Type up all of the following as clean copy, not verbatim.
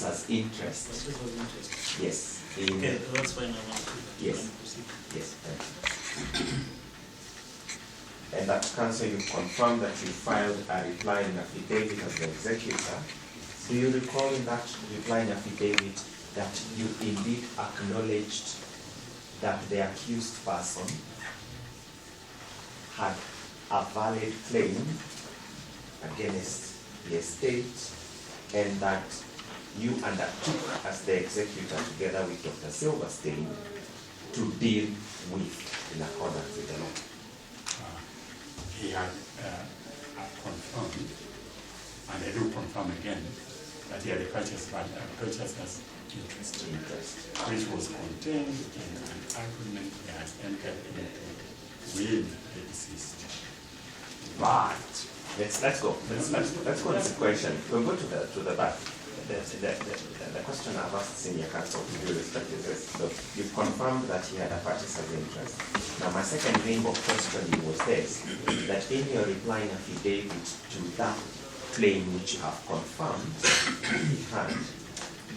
as interest. Yes. Okay, that's fine. Yes. Yes. And that counsel, you confirm that you filed a replying affidavit as the executor. Do you recall in that replying affidavit that you indeed acknowledged that the accused person had a valid claim against the estate, and that you undertook as the executor together with Dr. Silverstein to deal with in accordance with the law? He had confirmed, and I do confirm again, that he had a purchase as interest, which was contained in an agreement he had entered into with the deceased. But let's go. Let's go to the question. We'll go to the back. The question I've asked senior counsel to do respect is this. So you've confirmed that he had a purchase of interest. Now my second vein of questioning was this, that in your replying affidavit to that claim which you have confirmed he had,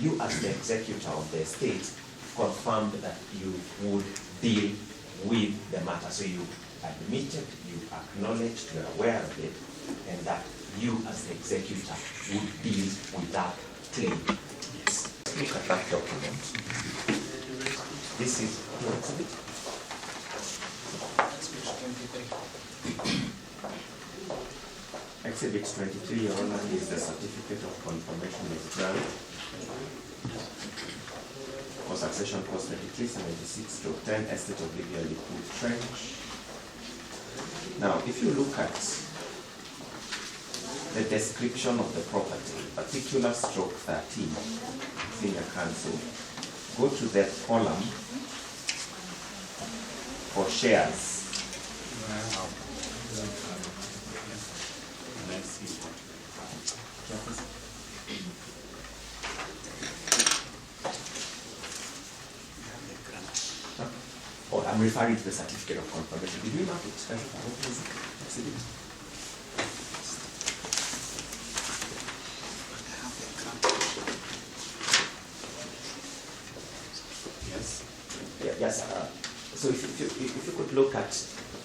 you as the executor of the estate confirmed that you would deal with the matter. So you admitted, you acknowledged, you're aware of it, and that you as the executor would deal with that claim. Yes. Look at that document. This is Exhibit 23, Your Honor, is the certificate of confirmation of grant for succession post 2376 to 10 estate of Libya Liquid Trench. Now, if you look at the description of the property, particular stroke 13, senior counsel, go to that column for shares. Oh, I'm referring to the certificate of confirmation. Did we mark it? Yes. Yes. So if you could look at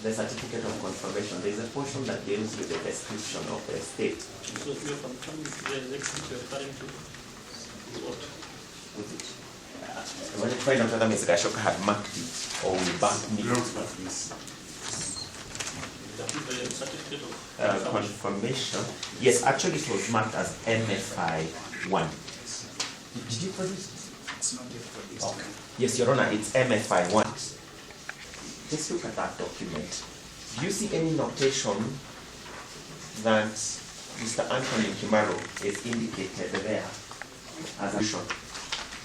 the certificate of confirmation, there is a portion that deals with the description of the estate. So you're confirming the exit you're referring to what? With it. I wanted to find out whether Ms. Gashoka had marked it or we banked it. The certificate of Confirmation. Yes, actually it was marked as MFI 1. Did you produce it? It's not yet produced. Okay. Yes, Your Honor, it's MFI 1. Just look at that document. Do you see any notation that Mr. Anthony Kimaro is indicated there as a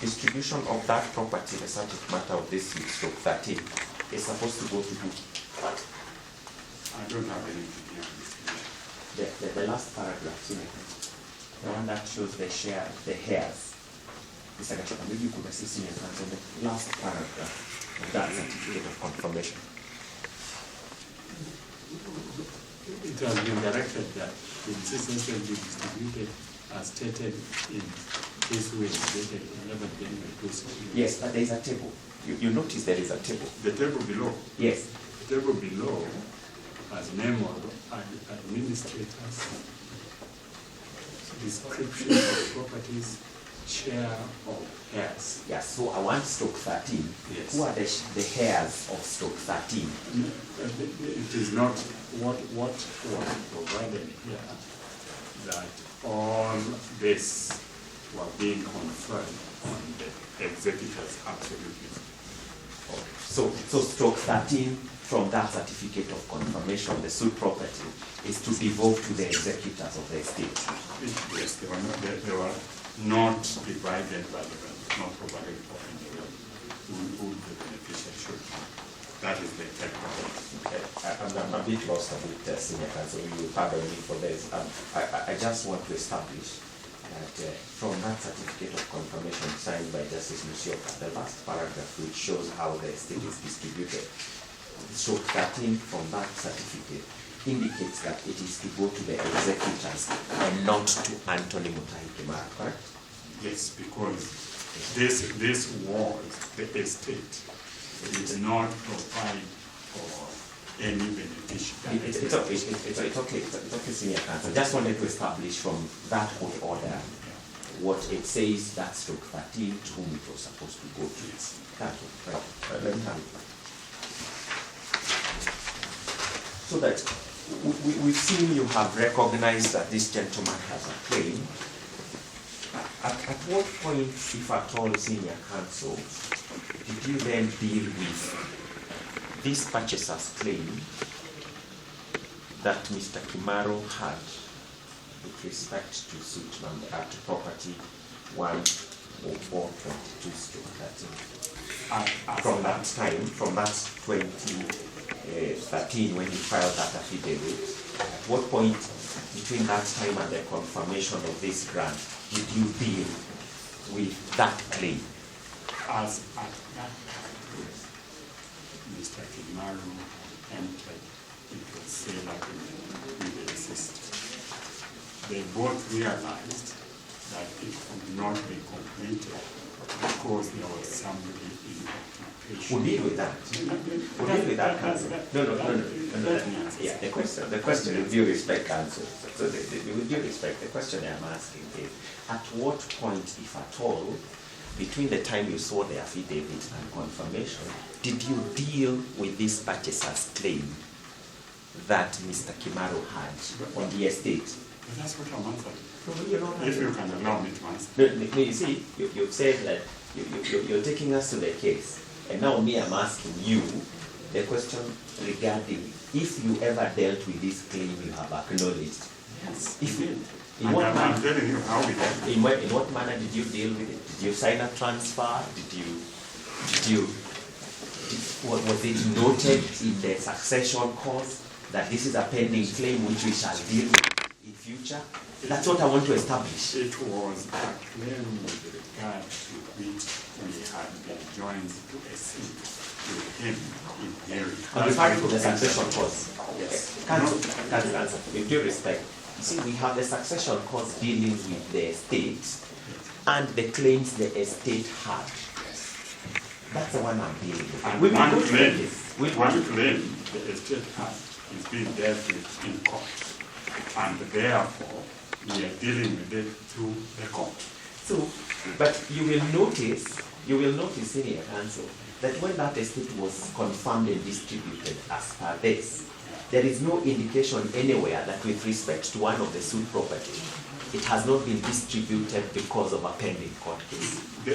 distribution of that property, the subject matter of this stroke 13, is supposed to go to who? I don't have anything here. The last paragraph, the one that shows the share, the hairs. Mr. Gachoka, maybe you could assist me on the last paragraph of that certificate of confirmation. It has been directed that the existence will be distributed as stated in this way, dated 11 January 2016. Yes, but there is a table. You notice there is a table. The table below. Yes. The table below has name of administrators, description of properties, share of heirs. Yes, so I want stroke 13. Yes. Who are the heirs of stroke 13? It is not what was provided here, that all this were being conferred on the executors absolutely. So stroke 13 from that certificate of confirmation, the suit property, is to devolve to the executors of the estate. Yes, they were not divided, but they were not provided for anyway. Who the beneficiary should be. That is the technical. I'm a bit lost a bit, Senior Counsel. You pardon me for this. I just want to establish that from that certificate of confirmation signed by Justice Musyoka, the last paragraph which shows how the estate is distributed, stroke 13 from that certificate indicates that it is to go to the executors and not to Anthony Mutahi Kimaro, correct? Yes, because this was the estate. It did not provide for any beneficiary. It's okay, Senior Counsel. Just wanted to establish from that court order what it says, that stroke 13 to whom it was supposed to go to. Yes. Thank you. Right. Let me have it. So that we've seen you have recognized that this gentleman has a claim. At what point, if at all, Senior Counsel, did you then deal with this purchaser's claim that Mr. Kimaro had with respect to suit number to property 10422/13? From that time, from that 2013 when he filed that affidavit, at what point between that time and the confirmation of this grant did you deal with that claim? As at that time, Mr. Kimaro entered into a sale agreement with the sister. They both realized that it could not be completed because there was somebody in occupation. We'll deal with that. We'll deal with that, Counsel. No. Yeah, the question, with due respect, Counsel. So, with due respect, the question I'm asking is, at what point, if at all, between the time you saw the affidavit and confirmation, did you deal with this purchaser's claim that Mr. Kimaro had on the estate? But that's what I'm answering. No, if you can allow me to answer. No, you see, you've said that you're taking us to the case, and now me, I'm asking you the question regarding if you ever dealt with this claim you have acknowledged. Yes, If you did. In what manner? I'm telling you how we did. In what manner did you deal with it? Did you sign a transfer? Was it noted in the succession clause that this is a pending claim which we shall deal with in future? That's what I want to establish. It was a claim with regard to which we had been joined to a suit with him in hearing. I'm referring to the succession clause. Yes. Counsel, with due respect, you see, we have the succession clause dealing with the estate and the claims the estate had. That's the one I'm dealing with. And We one will go through claim, this. one claim the estate had is being dealt with in court. And therefore, we are dealing with it through the court. So, but you will notice, Senior Counsel, that when that estate was confirmed and distributed as per this, there is no indication anywhere that with respect to one of the suit property, it has not been distributed because of a pending court case. The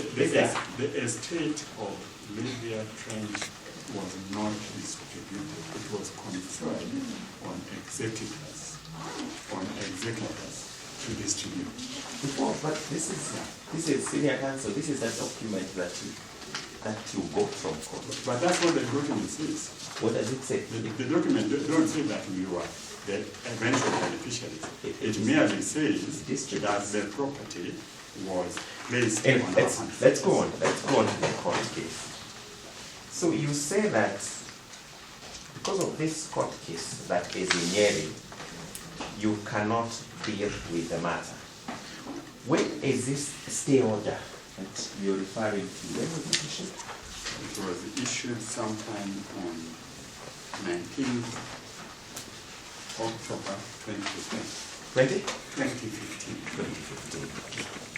estate of Lydia Trench was not distributed. It was conferred on executors to distribute. Before, but this is Senior Counsel, this is a document that you got from court. But that's what the document says. What does it say? The document don't say that we were the eventual beneficiaries. It merely says that the property was placed on our hands. Let's go on to the court case. So you say that because of this court case that is in Nyeri, you cannot deal with the matter. When is this stay order that you're referring to? When was it issued? It was issued sometime on 19th October 2015. 2015. 2015.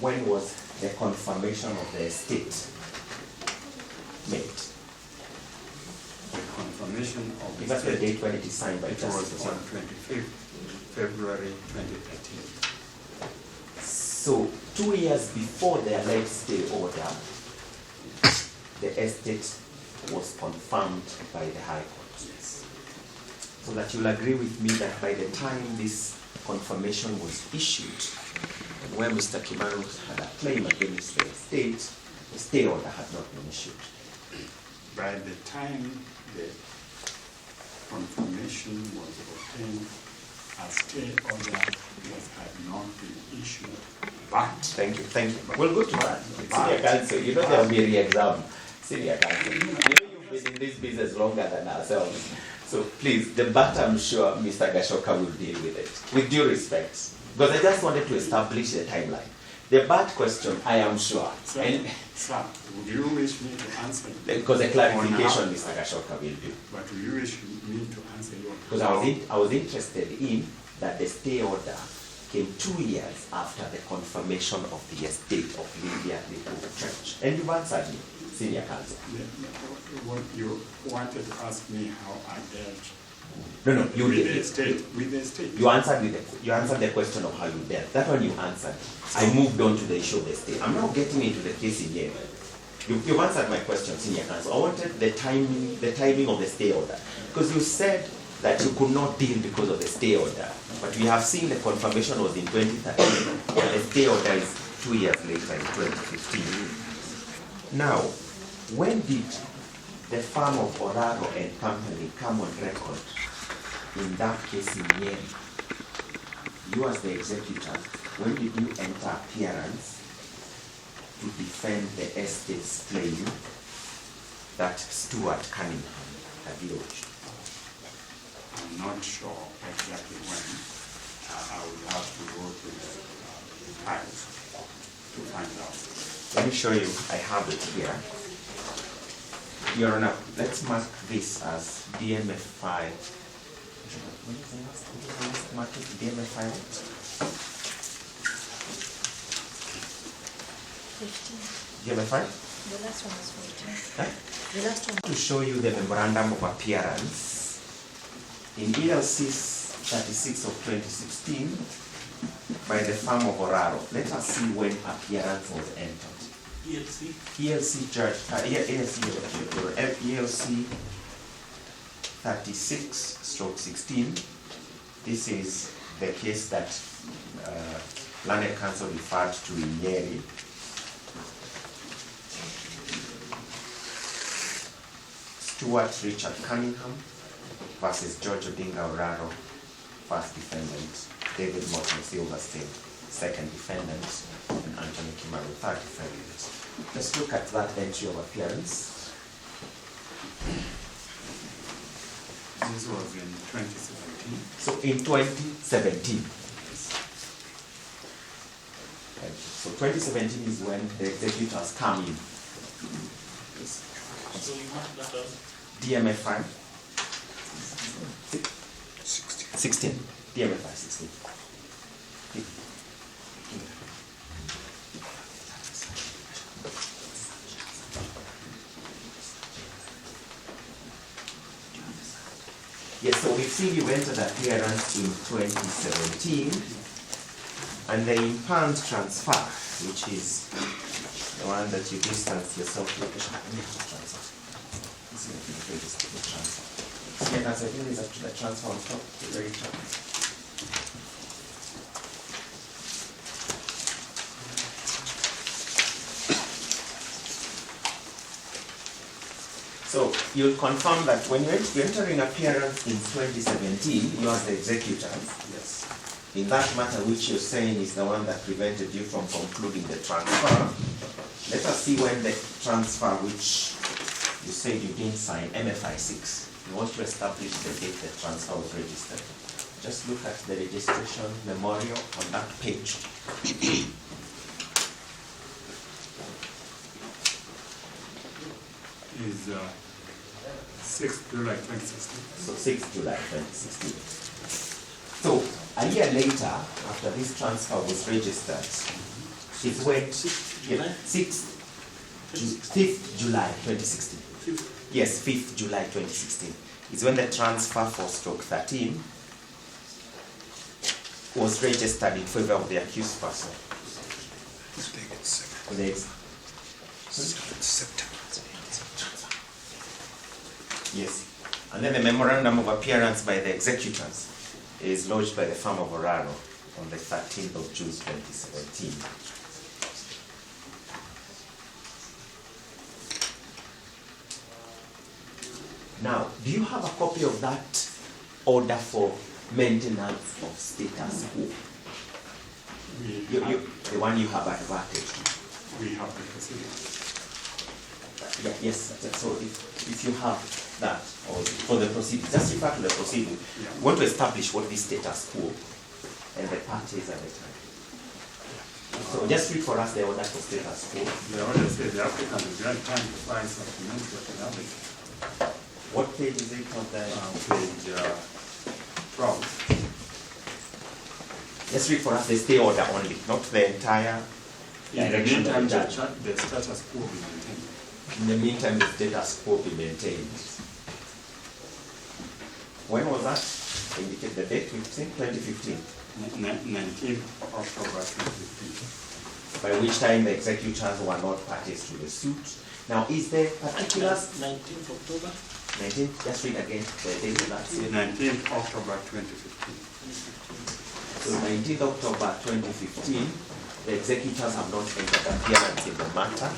When was the confirmation of the estate made? The confirmation of Give us the date when it is signed by it was Justice. on 25th February 2013. So 2 years before the alleged stay order, the estate was confirmed by the High Court. Yes. So that you'll agree with me that by the time this confirmation was issued, where Mr. Kimaro had a claim against the estate, the stay order had not been issued. By the time the confirmation was obtained, a stay order had not been issued. But Thank you. We'll go to that. Senior Counsel, you know there will be a re-exam. Senior Counsel, you know been in this business longer than ourselves. So please, the BAT, I'm sure Mr. Gashoka will deal with it, with due respect. Because I just wanted to establish the timeline. The BAT question, I am sure. Sir, would you wish me to answer? Because the clarification Mr. Gashoka will do. But do you wish me to answer your? Because I was interested in that the stay order came 2 years after the confirmation of the estate of Lydia Lipo Church. And you've answered me, Senior Counsel. What you wanted to ask me how I dealt No, you with did. the estate. With the estate. You answered the question of how you dealt. That one you answered. I moved on to the issue of the estate. I'm now getting into the case in here. You've answered my question, Senior Counsel. I wanted the timing of the stay order. Because you said that you could not deal because of the stay order. But we have seen the confirmation was in 2013, and the stay order is 2 years later in 2015. Now, when did the firm of Oraro and Company come on record in that case in Nyeri? You as the executor, when did you enter appearance to defend the estate's claim that Stuart Cunningham had lodged? I'm not sure exactly when. I would have to go to the files to find out. Let me show you. I have it here. Your Honor, let's mark this as DMF5. When is the last mark it? DMF5? 15. DMF5? The last one was 14. Huh? The last one. To show you the memorandum of appearance in ELC 36 of 2016 by the firm of Oraro. Let us see when appearance was entered. ELC Judge, ELC 36/16. This is the case that Learned Counsel referred to in Nyeri. Stuart Richard Cunningham versus George Odinga Oraro, first defendant, David Morton Silverstein, second defendant, and Anthony Kimaru, third defendant. Let's look at that entry of appearance. This was in 2017. So in 2017. Thank you. So 2017 is when the executors come in. So you mark that as DMF5 16. DMF5 16. Yes, so we've seen you entered appearance in 2017, and the impound transfer, which is the one that you distance yourself to. Yeah, that's I think is the transfer on top, the very top. So you'll confirm that when you're entering appearance in 2017, you are the executors. Yes. In that matter which you're saying is the one that prevented you from concluding the transfer, let us see when the transfer which you said you didn't sign, MFI 6, you want to establish the date the transfer was registered. Just look at the registration memorial on that page. Is 6th July 2016. So 6th July 2016. So a year later, after this transfer was registered, it went 5th July 2016. Yes, 5th July 2016 is when the transfer for stroke 13 was registered in favor of the accused person. Yes. And then the memorandum of appearance by the executors is lodged by the firm of Oraro on the 13th of June 2017. Now, do you have a copy of that order for maintenance of status quo? The one you have adverted. We have the proceedings. Yeah, yes, so if you have that, or for the proceeding, just refer to the proceeding. Yeah. We want to establish what the status quo and the parties at the time. So just read for us the order for status quo. The order says the applicant is granted time to file supplementary affidavit. What page is it on the? Page 12. Just read for us the stay order only, not the entire In the direction of meantime, the judge. the status quo will be maintained. In the meantime, the status quo be maintained. When was that? Indicate the date, 2015. 19th October 2015. By which time the executors were not parties to the suit. Now, is there particulars? 19th October. 19th, just read again the date of that. 19th October 2015. So 19th October 2015, the executors have not entered appearance in the matter,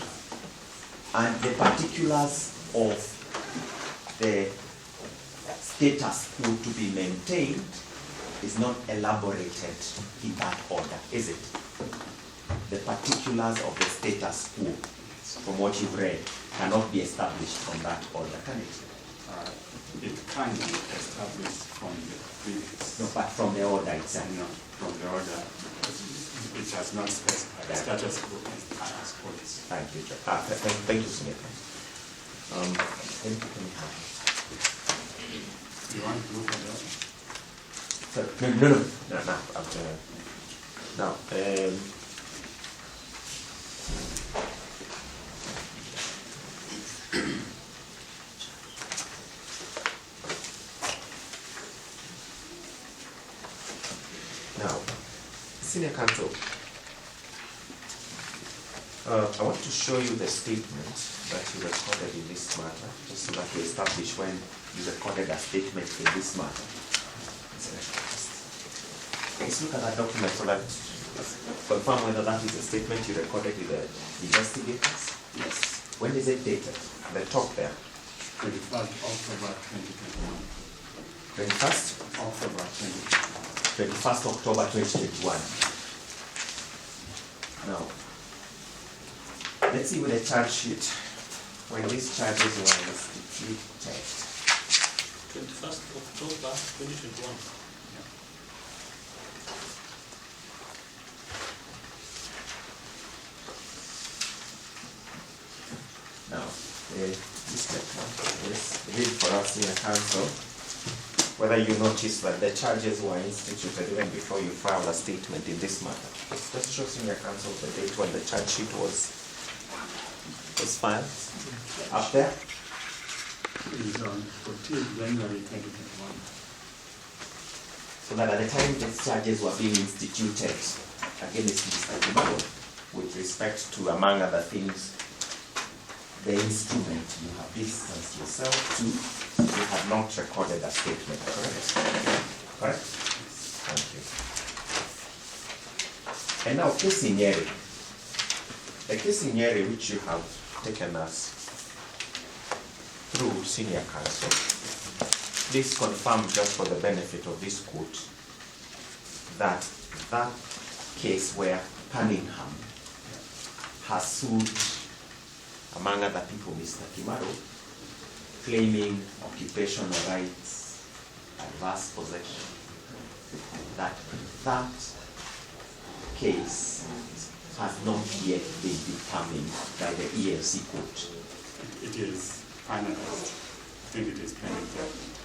and the particulars of the status quo to be maintained is not elaborated in that order, is it? The particulars of the status quo, from what you've read, cannot be established from that order, can it? It can be established from the previous. No, but from the order itself. No, from the order, it has not specified. The status quo is as follows. Thank you, Jack. Thank you, Smith. Can you have it? You want to look at that? So, no. After now, now, Senior Counsel, I want to show you the statement that you recorded in this matter, just so that we establish when you recorded a statement in this matter. Let's look at that document so that confirm whether that is a statement you recorded with the investigators. Yes. When is it dated? The top there. 21st October 2021. 21st? October 2021. 21st October 2021. Now, let's see with the charge sheet when these charges were instituted. 21st October 2021. Now, this read for us in a council whether you notice that the charges were instituted even before you filed a statement in this matter. Just show senior counsel the date when the charge sheet was filed. Up there? It is on 14th January 2021. So that at the time these charges were being instituted against Mr. Kimaro, with respect to, among other things, the instrument you have distanced yourself to, you have not recorded a statement, correct? Correct? Thank you. And now, case in Nyeri. The case in Nyeri which you have taken us through senior counsel, please confirm, just for the benefit of this court, that that case where Cunningham has sued, among other people, Mr. Kimaro, claiming occupational rights, adverse possession, that case has not yet been determined by the ELC court. It is finalized. I think it is pending judgment.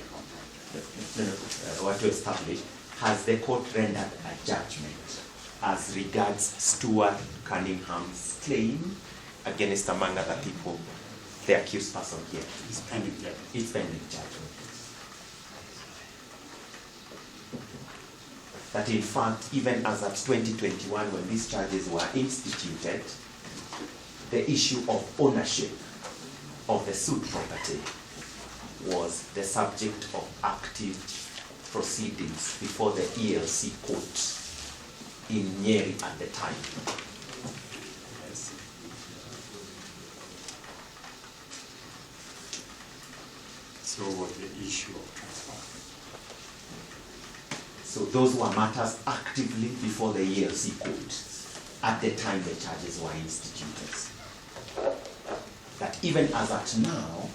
What to establish, has the court rendered a judgment as regards Stuart Cunningham's claim against, among other people, the accused person here? It's pending judgment. It's pending judgment. That in fact, even as at 2021, when these charges were instituted, the issue of ownership of the sued property was the subject of active proceedings before the ELC court in Nyeri at the time. Yes. So was the issue of transfer. So those were matters actively before the ELC court at the time the charges were instituted. that even as at now,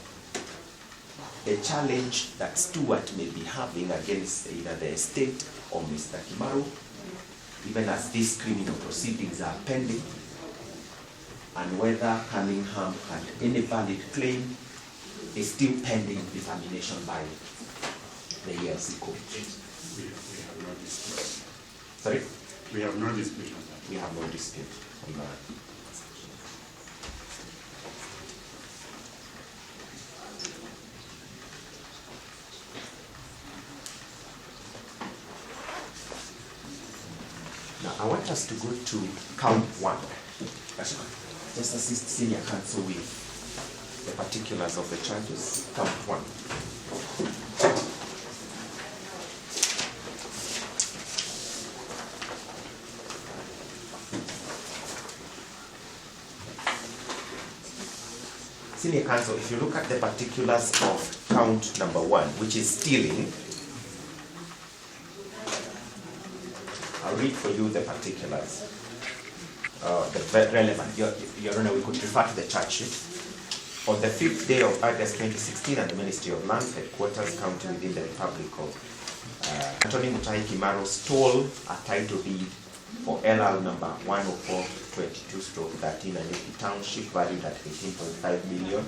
the challenge that Stewart may be having against either the estate or Mr. Kimaru, even as these criminal proceedings are pending, and whether Cunningham had any valid claim is still pending determination by the ELC court. We have no dispute. Sorry? We have no dispute on that. We have no dispute on that. Now, I want us to go to count one. Just assist senior counsel with the particulars of the charges. Count one. Senior counsel, if you look at the particulars of count number one, which is stealing, I'll read for you the particulars. The relevant, Your Honor, we could refer to the charge sheet. On the 5th day of August 2016 at the Ministry of Lands, headquarters, county within the Republic of Anthony Mutai Kimaru stole a title deed for LL number 10422/13 Nanyuki Township, valued at 18.5 million,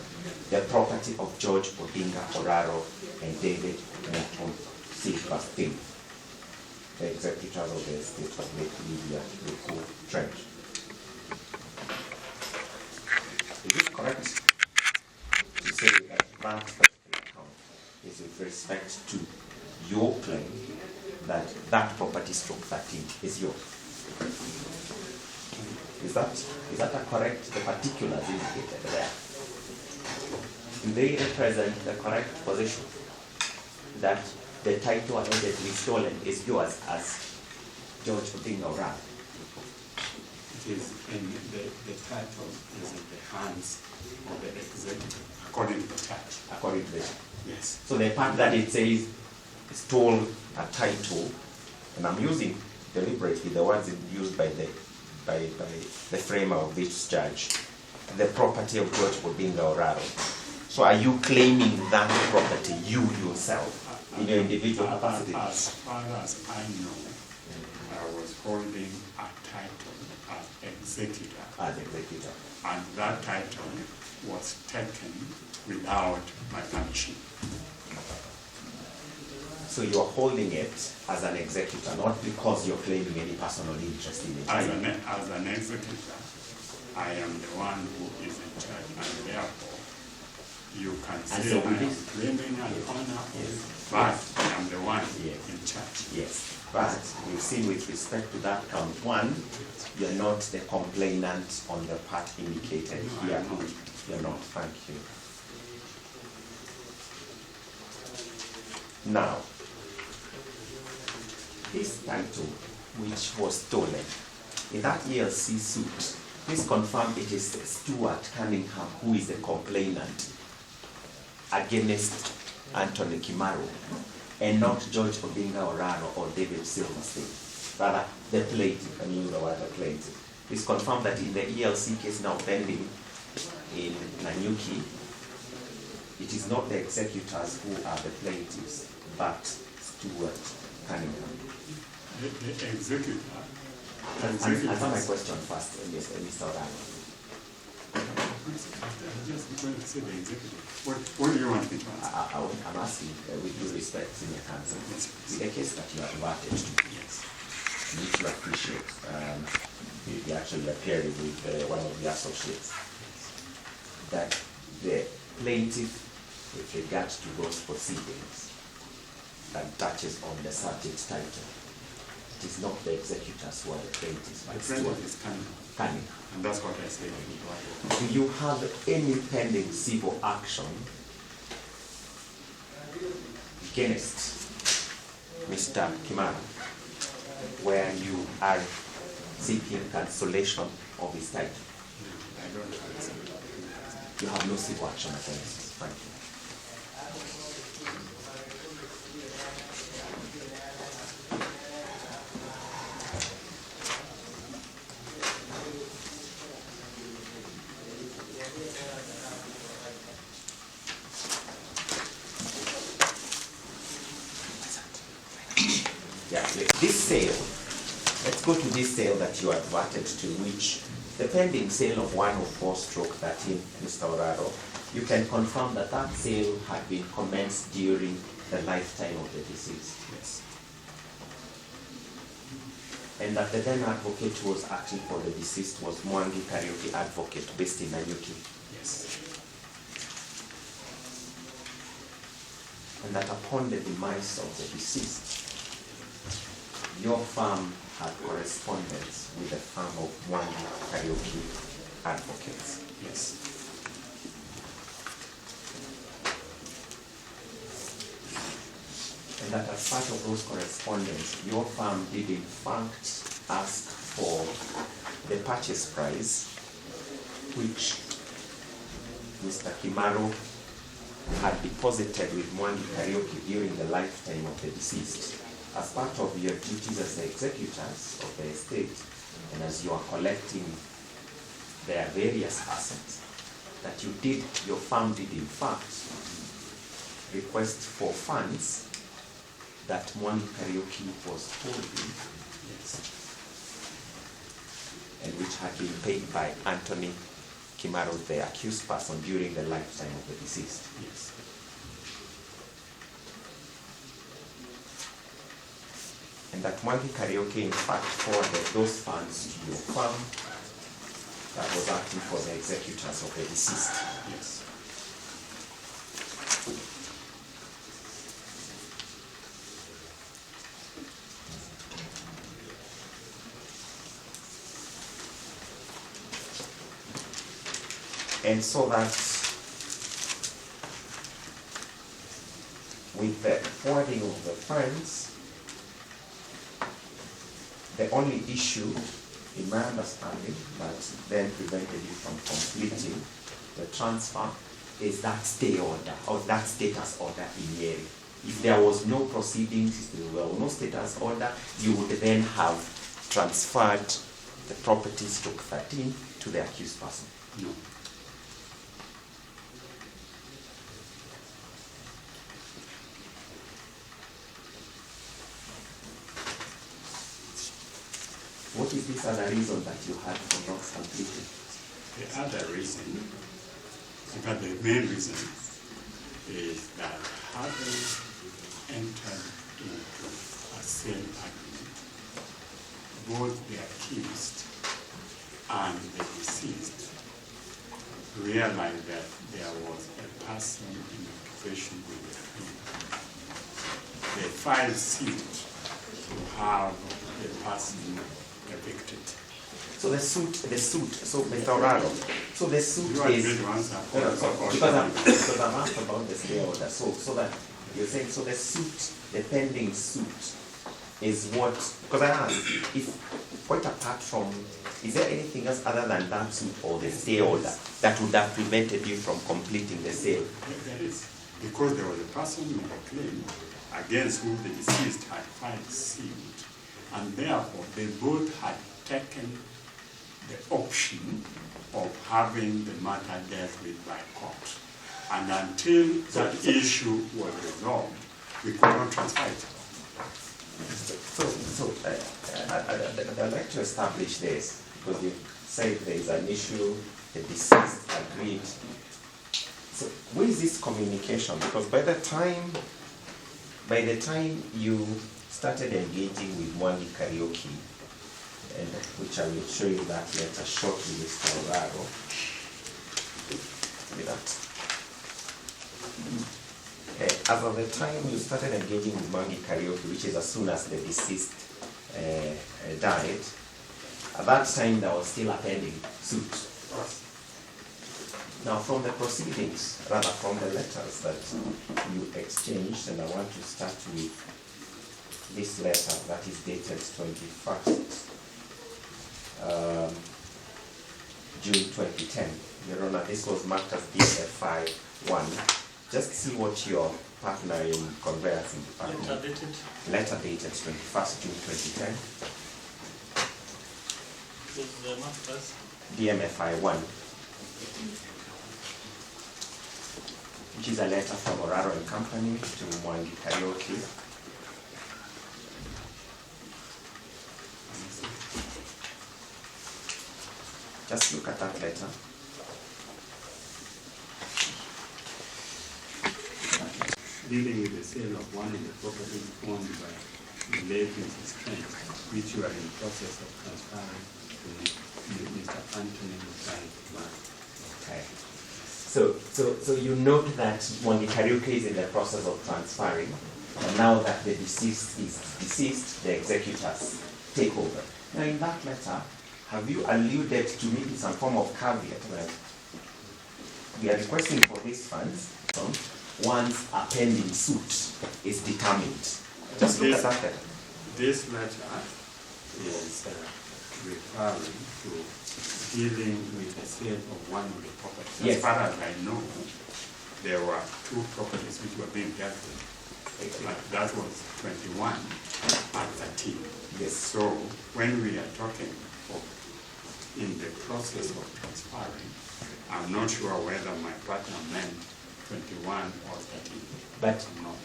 the property of George Odinga Oraro and David Morton Silverstein, the executors of the estate of Lake Lydia Luku Trench. Is it correct to say that that particular account is with respect to your claim that that property stroke 13 is yours? Is that a correct, the particulars indicated there? Do they represent the correct position that the title allegedly stolen is yours as George Odinga Oraro? It is in the title is in the hands of the executive, according to the charge. According to the Yes. So the part that it says stole a title, and I'm using deliberately the words used by the framer of this charge, the property of George Odinga Oraro. So are you claiming that property, you yourself, in your individual capacity? As far as I know, I was holding a title as executor. As executor. And that title was taken without my permission. So you are holding it as an executor, not because you're claiming any personal interest in it. As an executor, I am the one who is in charge, and therefore you can say so I am claiming an honor, but I am the one in charge. Yes, but you see, with respect to that count one, you're not the complainant on the part indicated here. You're not. Thank you. Now, this title, which was stolen, in that ELC suit, please confirm it is Stuart Cunningham who is the complainant against Anthony Kimaru, and not George Odinga Oraro or David Silverstein. Rather, the plaintiff, and use the word the plaintiff. Please confirm that in the ELC case now pending in Nanyuki, it is not the executors who are the plaintiffs, but Stuart Cunningham. The executor. Answer my question first, Mr. Orano. Just going to say the executive. What do you want me to answer? I'm asking, with due respect, Senior Counsel, with the case that you are adverted to, Yes. I need to appreciate you actually appearing with one of the associates, that the plaintiff, with regard to those proceedings, that touches on the subject title, it is not the executors who are the plaintiffs, but The plaintiff is Cunningham. And that's what I said. Do you have any pending civil action against Mr. Kimaru where you are seeking cancellation of his title? I don't understand. You have no civil action against him. Thank you. Yeah, this sale, let's go to this sale that you adverted to, which the pending sale of 104/13, Mr. Oraro, you can confirm that that sale had been commenced during the lifetime of the deceased. Yes. And that the then advocate who was acting for the deceased was Mwangi Karaoke Advocate based in Nanyuki. Yes. And that upon the demise of the deceased, your firm had correspondence with the firm of Mwangi Karaoke Advocates. Yes. And that as part of those correspondence, your firm did in fact ask for the purchase price, which Mr. Kimaro had deposited with Mwangi Karaoke during the lifetime of the deceased, as part of your duties as the executors of the estate, and as you are collecting their various assets, that your firm did in fact request for funds that Mwangi Karaoke was holding, Yes. and which had been paid by Anthony Kimaro, the accused person, during the lifetime of the deceased. Yes. And that Mwangi Karaoke in fact forwarded those funds to your firm that was acting for the executors of the deceased. Yes. And so that with the forwarding of the funds, the only issue, in my understanding, that then prevented you from completing the transfer is that stay order, or that status order in Nyeri. If there was no proceedings, if there were no status order, you would then have transferred the property stroke 13 to the accused person. No. What is this other reason that you had for not completing? The other reason, in fact the main reason, is that having entered into a sale agreement, both the accused and the deceased realized that there was a person in occupation with the claim. They filed suit to have the person evicted. So the suit, so Mr. Oraro, so the suit You are is... going to answer. No, no, so, because I'm asked about the stay order, so that you're saying, so the suit, the pending suit is what, because I asked, if, quite apart from, is there anything else other than that suit or the stay order that would have prevented you from completing the sale? There is, because there was a person with a claim against whom the deceased had filed suit, and therefore they both had taken the option of having the matter dealt with by court. And until that issue was resolved, we could not transfer it. I'd like to establish this, because you said there is an issue, the deceased agreed. So where is this communication? Because by the time you started engaging with Mwangi Karaoke, and which I will show you that letter shortly, Mr. Oraro, with that. As of the time you started engaging with Mwangi Karaoke, which is as soon as the deceased died, at that time there was still a pending suit. Now from the proceedings, rather from the letters that you exchanged, and I want to start with this letter that is dated 21st June 2010. Your Honor, this was marked as DMFI 1. Just see what your partner in conveyancing department. Letter dated 21st June 2010. Was the master's? DMFI 1. Which is a letter from Oraro and Company to Mwangi Karaoke. Just look at that letter. Dealing with the sale of one of the properties owned by the late Mrs. Trent, which you are in process of transferring to Mr. Anthony Musai. Okay. So you note that Mwangi Kariuki is in the process of transferring, and now that the deceased is deceased, the executors take over. Now in that letter, have you alluded to maybe some form of caveat where we are requesting for these funds once a pending suit is determined? Just look at that letter. This letter is referring to dealing with the sale of one of the properties. Yes. As far as I know, there were two properties which were being dealt with. That was 21 and 13. Yes. So when we are talking of in the process of transferring, I'm not sure whether my partner meant 21 or 13. But I'm not.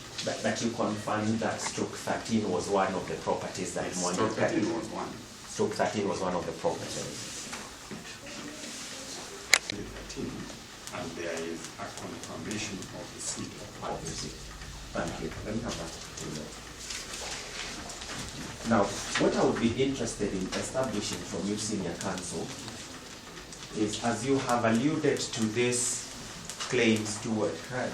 But you confirmed that stroke 13 was one of the properties that Yes, Mwangi stroke 13 was one. Stroke 13 was one of the properties. 13, and there is a confirmation of the seat of Obviously. Thank you. Let me have that. Now, what I would be interested in establishing from you, Senior Counsel, is as you have alluded to this claims toward crime,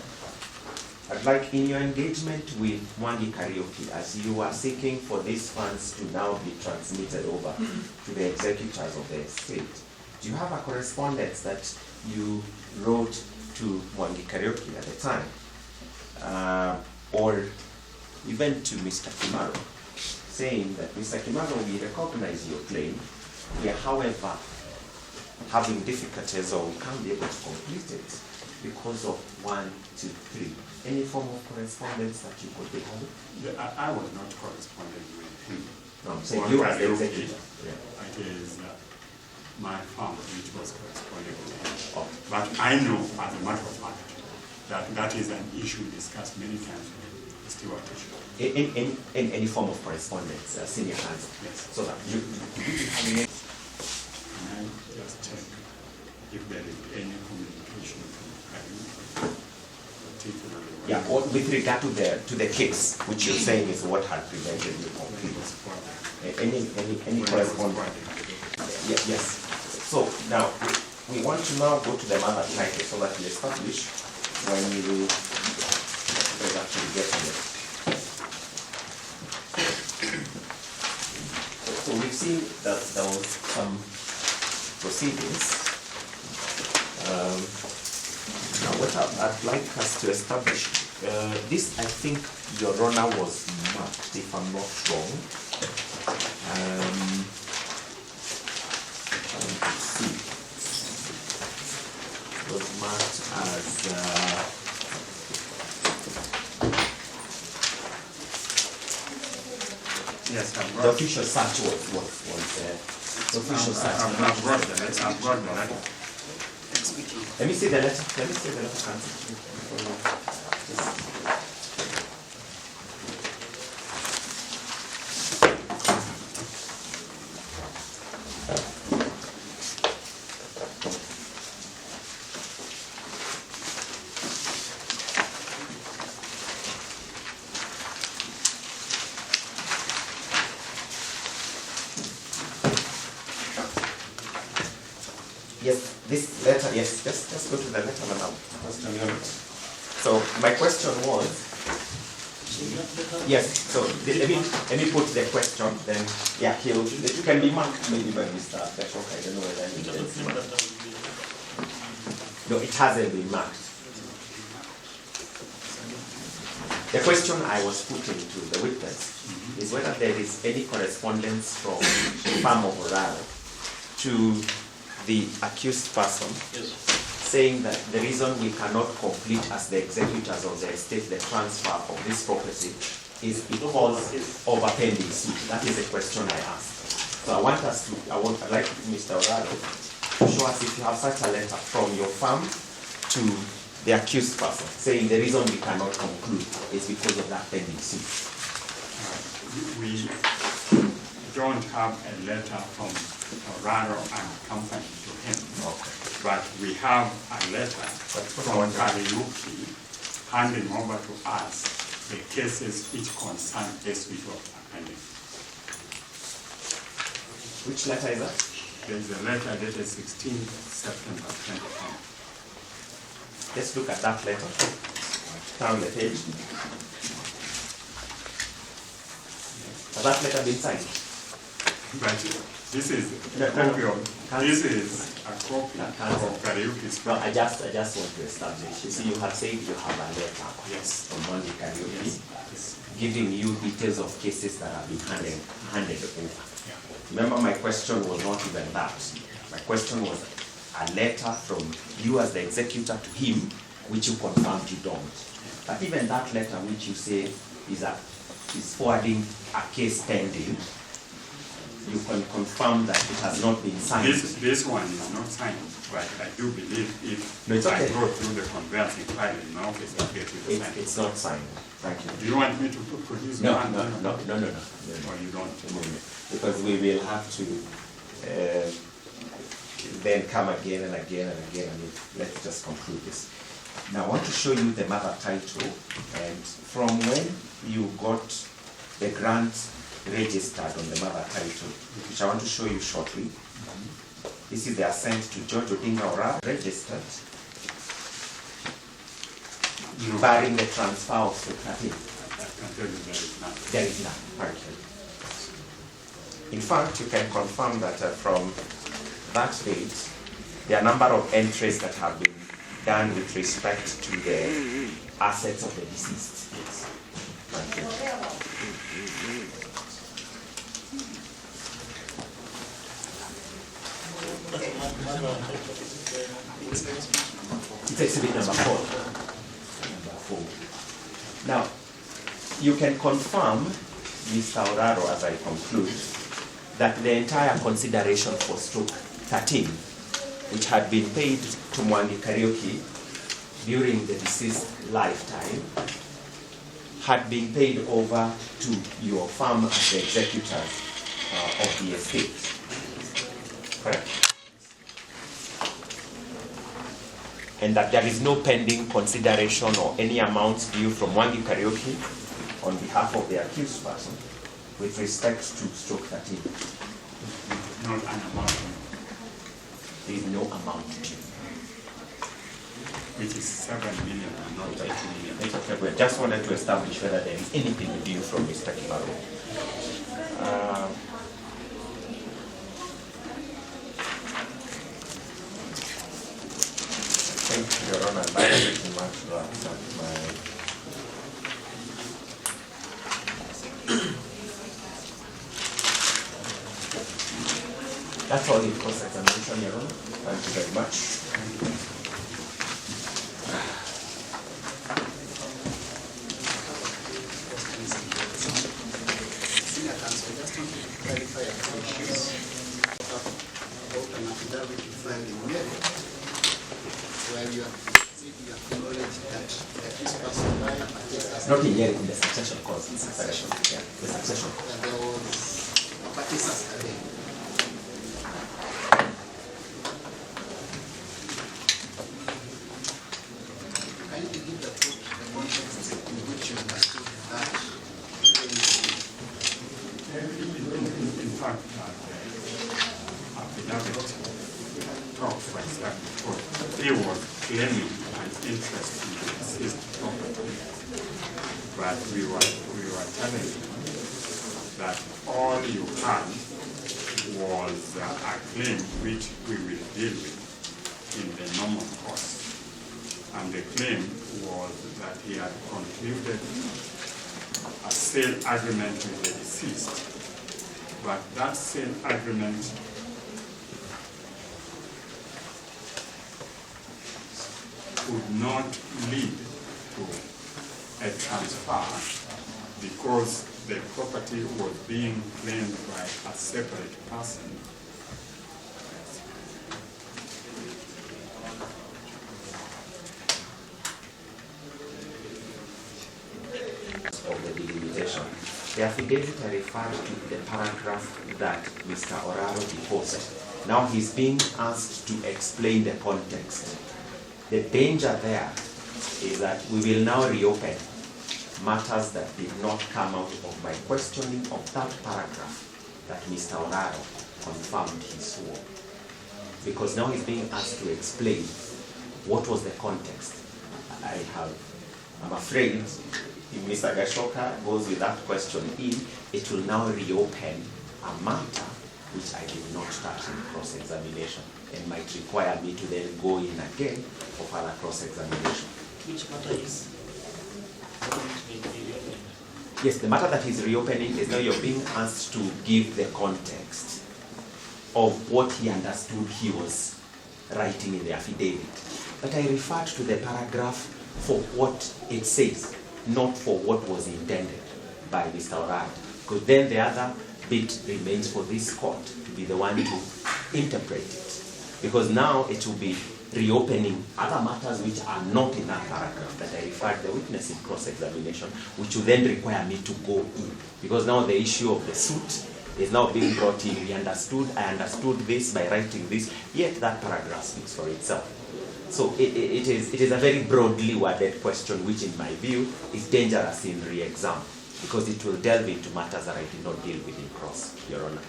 I'd like in your engagement with Mwangi Kariuki, as you are seeking for these funds to now be transmitted over to the executors of the estate, do you have a correspondence that you wrote to Mwangi Kariuki at the time? Or even to Mr. Kimaro, saying that, Mr. Kimaro, we recognize your claim. We are, however, having difficulties or we can't be able to complete it because of 1, 2, 3. Any form of correspondence that you could be having? I was not corresponding with him. No, I'm saying you as the executor. Yeah. It is my firm which was corresponding with him. Oh. But I know, as a matter of fact, that is an issue discussed many times with the steward issue. In any form of correspondence, Senior Counsel? Yes. So that you be having it. Can I just check if there is any communication from Kariuki, particularly when Yeah, or with regard to the case, which you're saying is what had prevented you from he was brought any correspondence? Yes. So now we want to now go to the mother title so that we establish when we will actually get to it. So we've seen that there was some proceedings. Now what I'd like us to establish, this I think Your Honor was marked, if I'm not wrong. Let's see. It was marked as Yes, I've the brought, official search was the official search. I've brought the letter. I've brought the letter. Let me see the letter. Let me see the letter. Counsel. Yes, this letter, yes, just go to the letter and I'll question you on it. So my question was, yes, so let me put the question, then, yeah, it can be marked maybe by Mr. Bishop, I don't know whether he can mark. No, it hasn't been marked. The question I was putting to the witness is whether there is any correspondence from the firm of oraro to the accused person, Yes. saying that the reason we cannot complete as the executors of the estate the transfer of this property is because of a pending suit. That is the question I asked. So I'd like Mr. Oraro to show us if you have such a letter from your firm to the accused person, saying the reason we cannot conclude is because of that pending suit. We don't have a letter from oraro and company to him. Okay. But we have a letter That's what I from want to- Kariuki handing over to us the cases which concern this which was pending. Which letter is that? There is a letter dated 16 September 2010. Let's look at that letter. Turn the page. Has that letter been signed? But this is No, a no, copy no. of, this is a copy Cancel. of Kariuki's. No, I just want to establish. You see, you have said you have a letter Yes. from Monday Karaoke Yes. giving you details of cases that have been handed over. Yeah. Remember, my question was not even that. My question was a letter from you as the executor to him, which you confirmed you don't. But even that letter, which you say is forwarding a case pending, you can confirm that it has not been signed. This one is not signed, but I do believe if No, it's I okay. go through the conveyancing file in my office, I'll get you the sign. It's not signed. Thank you. Do you want me to produce No, one? no. Or you don't? Because we will have to then come again and again and again. I mean, let's just conclude this. Now I want to show you the mother title, and from when you got the grant registered on the mother title, which I want to show you shortly. This is the assent to George Odinga Oraro, registered, No. barring the transfer of secretary. I can tell you there is none. There is none. Thank you. In fact, you can confirm that from that date, there are a number of entries that have been done with respect to the assets of the deceased. Yes. Thank you. It's exhibit number 4. Number 4. Now, you can confirm, Mr. Oraro, as I conclude, that the entire consideration for stroke 13, which had been paid to Mwangi Karaoke during the deceased lifetime, had been paid over to your firm as the executors of the estate. Correct? And that there is no pending consideration or any amounts due from Mwangi Karaoke on behalf of the accused person with respect to stroke 13. Not an amount, There is no amount due. which is 7 million and not 8 million. It's okay, we just wanted to establish whether there is anything due from Mr. Kibaro. Thank you, Your Honor. That is pretty much That's all in cross-examination, Your Honor. Thank you very much. Senior counsel, just want to clarify a few issues about an affidavit you filed in Mary, where you have said you acknowledge that this person died at this Not in here, in the succession cause. Succession. Yeah, the succession cause. that there was a participant there. Can you give the court the context in which you understood that In fact, affidavit talks for example, he was claiming an interest in the deceased property, but we were telling him that all you had was a claim which we will deal with in the normal course. And the claim was that he had concluded a sale agreement with the deceased, but that sale agreement could not lead to a transfer because the property was being claimed by a separate person. Of the delimitation. The affidavit I referred to the paragraph that Mr. Oraro deposed. Now he's being asked to explain the context. The danger there is that we will now reopen matters that did not come out of my questioning of that paragraph that Mr. Oraro confirmed he swore. Because now he's being asked to explain what was the context. I'm afraid if Mr. Gashoka goes with that question in, it will now reopen a matter which I did not touch in cross-examination and might require me to then go in again for further cross-examination. Which matter is? Yes, the matter that he's reopening is now you're being asked to give the context of what he understood he was writing in the affidavit. But I referred to the paragraph for what it says, not for what was intended by Mr. Oraro. Because then the other bit remains for this court to be the one to interpret it. Because now it will be reopening other matters which are not in that paragraph that I referred the witness in cross-examination, which will then require me to go in. Because now the issue of the suit is now being brought in. I understood this by writing this, yet that paragraph speaks for itself. So it is a very broadly worded question, which in my view is dangerous in re-exam, because it will delve into matters that I did not deal with in cross, Your Honor.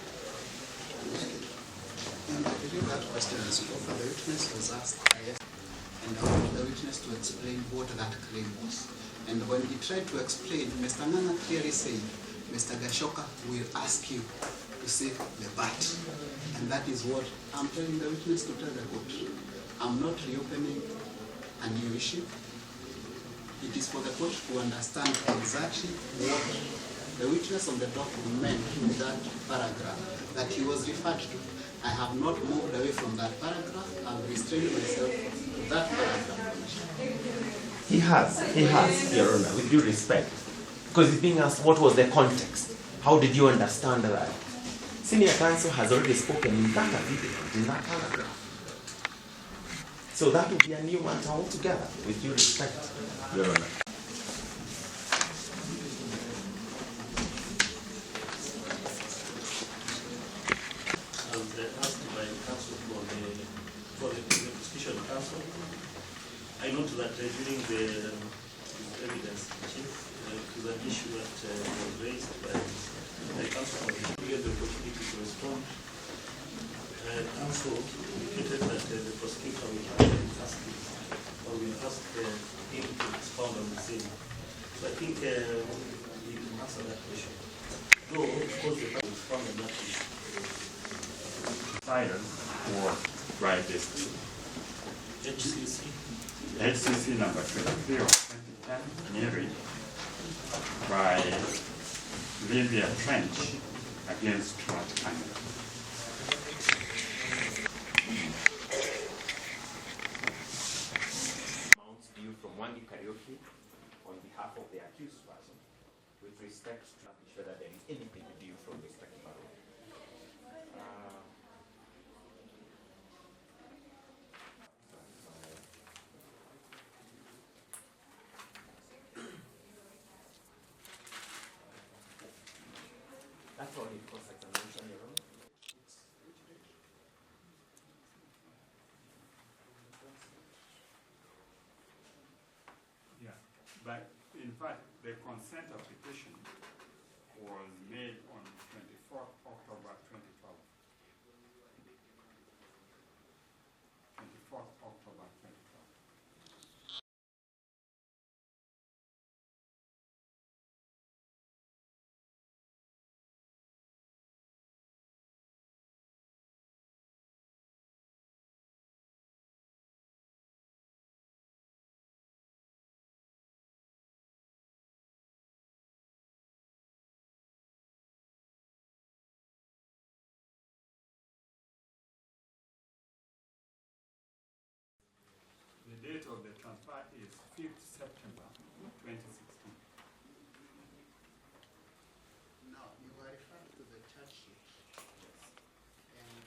And I believe that question is over. The witness was asked, and I wanted the witness to explain what that claim was. And when he tried to explain, Mr. Nana clearly said, Mr. Gashoka will ask you to say the but. And that is what I'm telling the witness to tell the court. I'm not reopening a new issue. It is for the court to understand exactly what the witness on the document in that paragraph that he was referred to. I have not moved away from that paragraph. I've restrained myself to that paragraph. He has, Your Honor, with due respect. Because he's being asked, what was the context? How did you understand that? Senior counsel has already spoken in that affidavit, in that paragraph. So that would be a new matter altogether, with due respect, Your Honor. I note that during the evidence, Chief, it was an issue that was raised by the counsel. We had the opportunity to respond. Counsel indicated that the prosecutor will ask him to expound on the same. So I think he can answer that question. Though, of course, the will expound on that issue. Silence for right this HCC number 23 of 2010, married by Livia Trench against Canada. Amounts due from one karaoke on behalf of the accused person with respect to making sure that there is anything due from Mr. Kibaru. That's all in cross-examination, Your Honor. Yeah, but in fact, the consent application was made on 24th October 2012. 24th October 2012. The date of the transfer is 5th September 2016. Now, you are referred to the charge sheet. And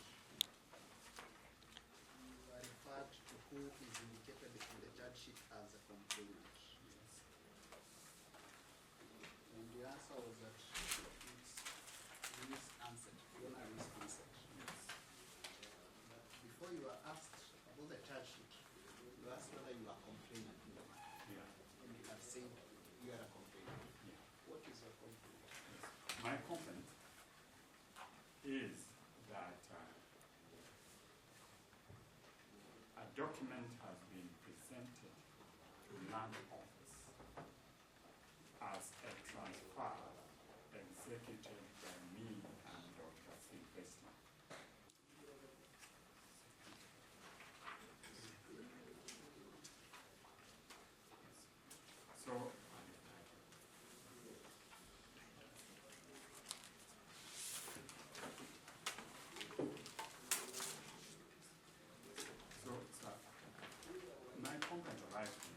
you are referred to who is indicated in the charge sheet as a complainant. And the answer was that gonna risk answer. Before you are asked about the charge sheet, you asked whether you are complaining. Yeah. And you have said you are a complainant. Yeah. What is your complaint? Yes. My complaint is that a document has been presented to land office as a transfer executed by me and Dr. Sylvester. So, my complaint arises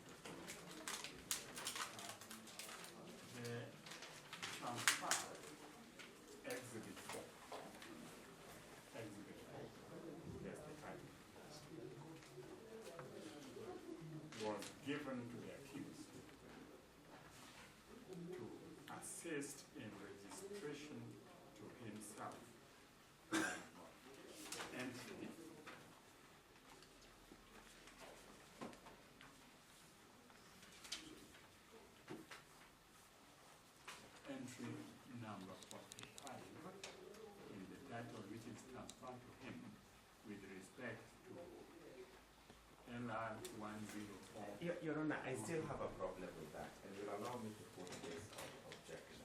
the transfer exhibit 4. Exhibit 4. Yes, the title. Was given to the accused to assist in registration to himself. Entry number 45 in the title which is transferred to him with respect to LR 104. Your Honor, I still have a problem with that, and you'll allow me to put this objection.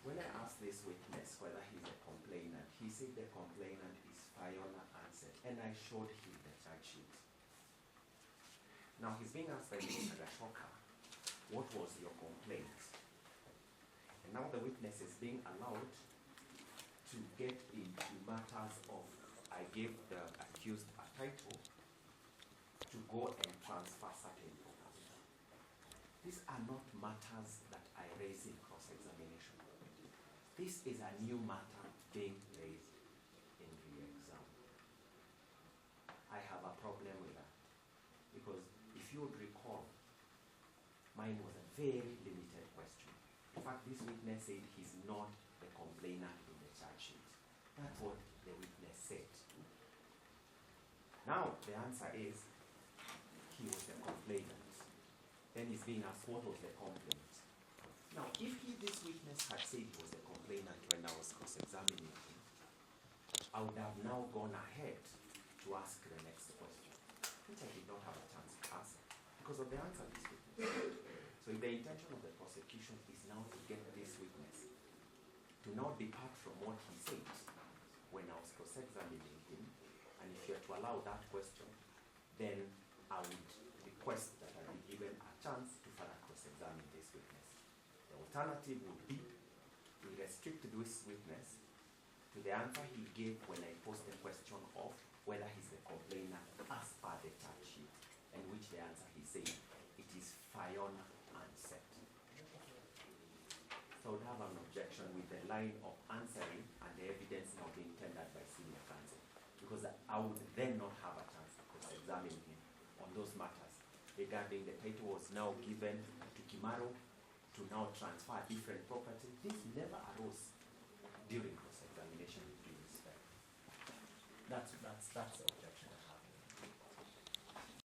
When I asked this witness whether he's a complainant, he said the complainant is Fiona Ansett, and I showed him the charge sheet. Now he's being asked by Mr. Gashoka, what was your complaint? And now the witness is being allowed to get into matters of, I gave the accused a title to go and transfer certain property. These are not matters that I raise in cross-examination. This is a new matter being raised in the exam. I have a problem with that because if you would recall, mine was a very limited question. In fact, this witness said he's not the complainant in the charge sheet. That's what the witness said. Now, the answer is, he was the complainant. Then he's being asked, what was the complaint? Now, if this witness had said he was the complainant when I was cross-examining him, I would have now gone ahead to ask the next question, which I did not have a chance to answer because of the answer of this witness. So if the intention of the prosecution is now to get this witness to now depart from what he said when I was cross-examining him, and if you're to allow that question, then I would request that I be given a chance to further cross-examine this witness. The alternative would be to restrict this witness to the answer he gave when I posed the question of whether he's the complainant as per the charge sheet, and which the answer he said, it is Fiona Ansett. So I would have an objection with the line of answering and the evidence now being tendered by senior counsel, because I would then not have a chance to cross-examine him on those matters regarding the title was now given to Kimaro to now transfer different property. This never arose during cross-examination with due respect. That's the objection.